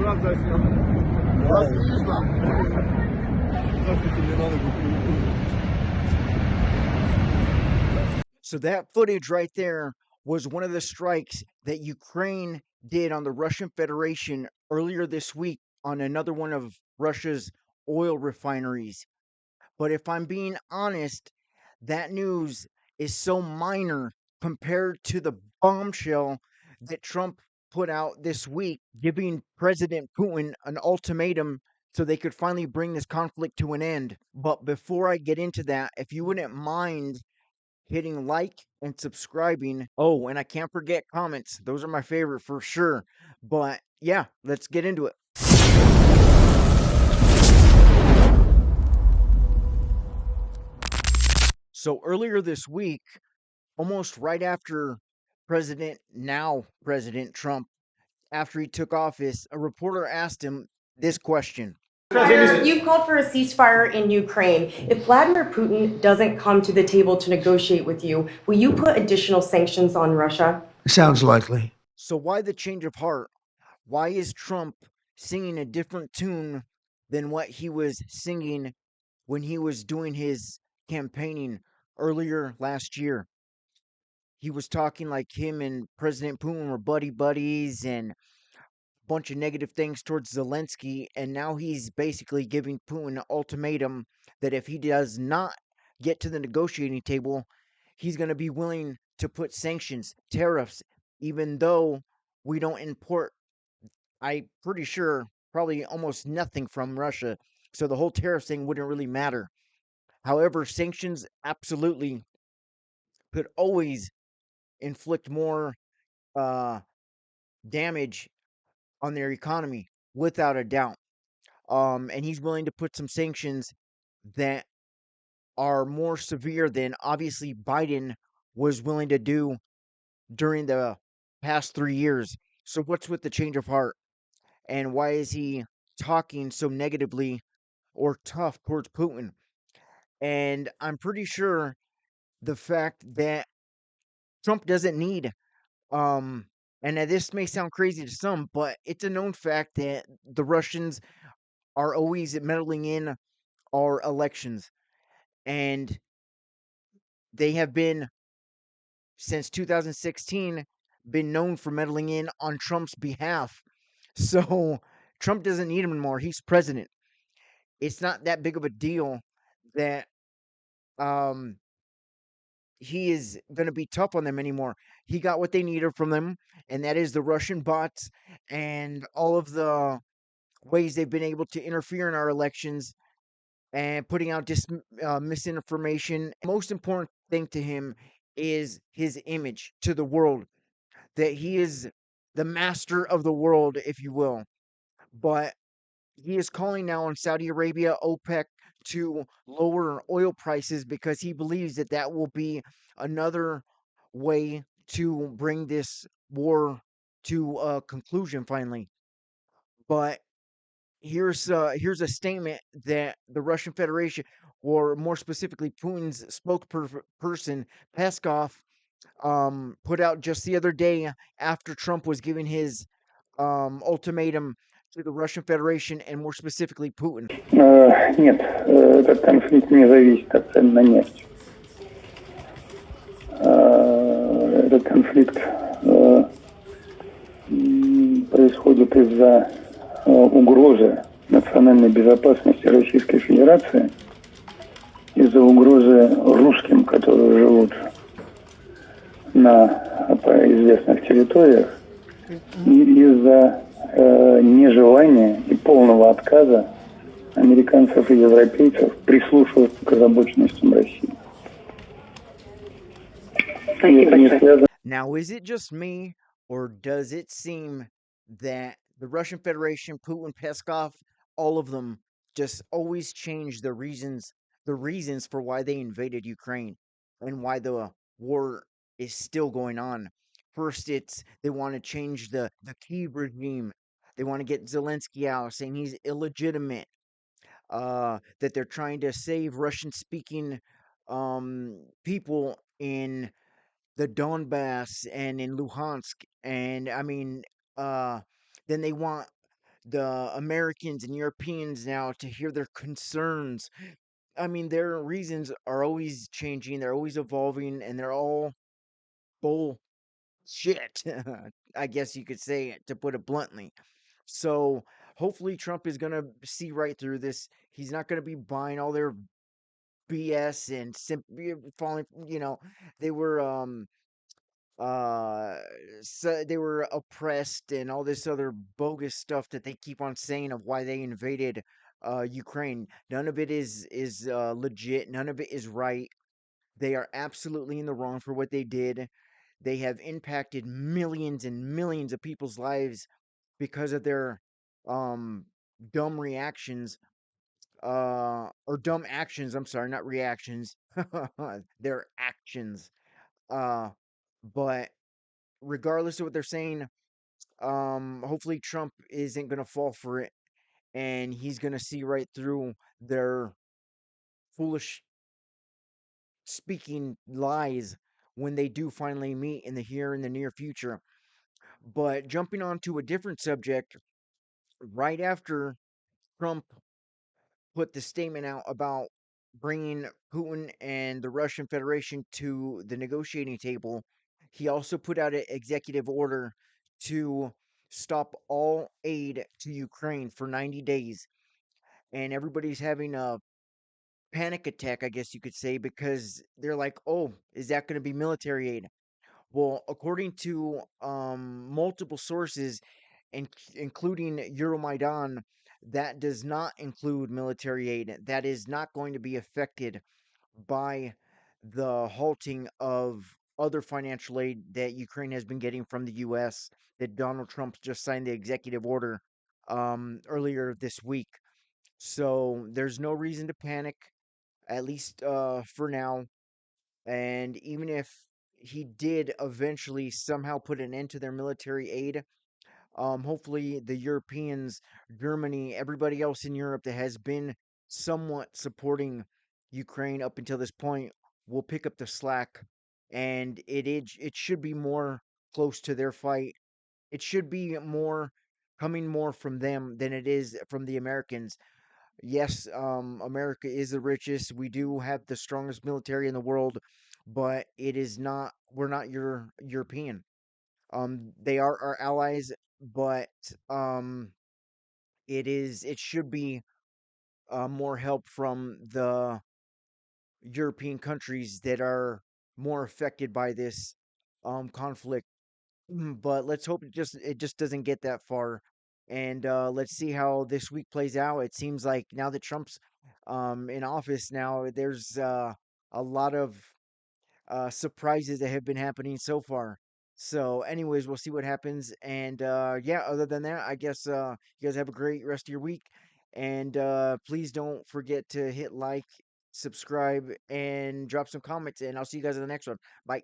брат заснял. Вас видно? Здравствуйте, мне надо купить. So that footage right there was one of the strikes that Ukraine did on the Russian Federation earlier this week on another one of Russia's oil refineries. But if I'm being honest, that news is so minor compared to the bombshell that Trump put out this week, giving President Putin an ultimatum so they could finally bring this conflict to an end. But before I get into that, if you wouldn't mind hitting like and subscribing. Oh, and I can't forget comments. Those are my favorite for sure. But yeah, let's get into it. So earlier this week, almost right after President Trump, after he took office, a reporter asked him this question. You've called for a ceasefire in Ukraine. If Vladimir Putin doesn't come to the table to negotiate with you, will you put additional sanctions on Russia? Sounds likely. So why the change of heart? Why is Trump singing a different tune than what he was singing when he was doing his campaigning earlier last year? He was talking like him and President Putin were buddies and bunch of negative things towards Zelensky, and now he's basically giving Putin an ultimatum that if he does not get to the negotiating table, he's going to be willing to put sanctions, tariffs, even though we don't import, I'm pretty sure, probably almost nothing from Russia. So the whole tariff thing wouldn't really matter. However, sanctions absolutely could always inflict more uh, damage on their economy, without a doubt. And he's willing to put some sanctions that are more severe than obviously Biden was willing to do during the past 3 years. So, what's with the change of heart? And why is he talking so negatively or tough towards Putin? And I'm pretty sure the fact that Trump doesn't need, um, and now this may sound crazy to some, but it's a known fact that the Russians are always meddling in our elections. And they have been, since 2016, been known for meddling in on Trump's behalf. So Trump doesn't need him anymore. He's president. It's not that big of a deal that um he is going to be tough on them anymore. He got what they needed from them, and that is the Russian bots and all of the ways they've been able to interfere in our elections and putting out misinformation. Most important thing to him is his image to the world, that he is the master of the world, if you will. But he is calling now on Saudi Arabia, OPEC, to lower oil prices because he believes that that will be another way to bring this war to a conclusion finally. But here's a statement that the Russian Federation, or more specifically Putin's spokesperson Peskov, put out just the other day after Trump was giving his ultimatum to the Russian Federation and more specifically Putin. Нет, этот конфликт не зависит от цен на нефть. Этот конфликт происходит из-за угрозы национальной безопасности Российской Федерации, из-за угрозы русским, которые живут на известных территориях, и из-за нежелания и полного отказа американцев и европейцев прислушиваться к озабоченностям России. Now, is it just me, or does it seem that the Russian Federation, Putin, Peskov, all of them just always change the reasons for why they invaded Ukraine and why the war is still going on? First, it's they want to change the Kyiv regime. They want to get Zelensky out, saying he's illegitimate. That they're trying to save Russian-speaking people in the Donbass and in Luhansk, and I mean, then they want the Americans and Europeans now to hear their concerns. I mean, their reasons are always changing, they're always evolving, and they're all bullshit. I guess you could say it, to put it bluntly. So hopefully Trump is gonna see right through this. He's not gonna be buying all their BS and simply falling. They were uh so they were oppressed and all this other bogus stuff that they keep on saying of why they invaded Ukraine. None of it is legit. None of it is right. They are absolutely in the wrong for what they did. They have impacted millions and millions of people's lives because of their um dumb reactions, or dumb actions. I'm sorry, not reactions. Their actions. uh but regardless of what they're saying, hopefully Trump isn't going to fall for it, and he's going to see right through their foolish speaking lies when they do finally meet in the near future. But jumping on to a different subject, right after Trump put the statement out about bringing Putin and the Russian Federation to the negotiating table, he also put out an executive order to stop all aid to Ukraine for 90 days. And everybody's having a panic attack, I guess you could say, because they're like, oh, is that going to be military aid? Well, according to multiple sources, including Euromaidan, that does not include military aid. That is not going to be affected by the halting of other financial aid that Ukraine has been getting from the U.S. that Donald Trump just signed the executive order earlier this week. So there's no reason to panic, at least for now. And even if he did eventually somehow put an end to their military aid, hopefully the Europeans, Germany, everybody else in Europe that has been somewhat supporting Ukraine up until this point will pick up the slack, and it should be more close to their fight. It should be more coming more from them than it is from the Americans. Yes, America is the richest. We do have the strongest military in the world, but it is not. We're not European. They are our allies, but um, it should be more help from the European countries that are more affected by this conflict. But let's hope it just doesn't get that far, and let's see how this week plays out. It seems like now that Trump's in office now, there's a lot of surprises that have been happening so far. So, anyways, we'll see what happens. And yeah, other than that, I guess you guys have a great rest of your week. And please don't forget to hit like, subscribe, and drop some comments. And I'll see you guys in the next one. Bye.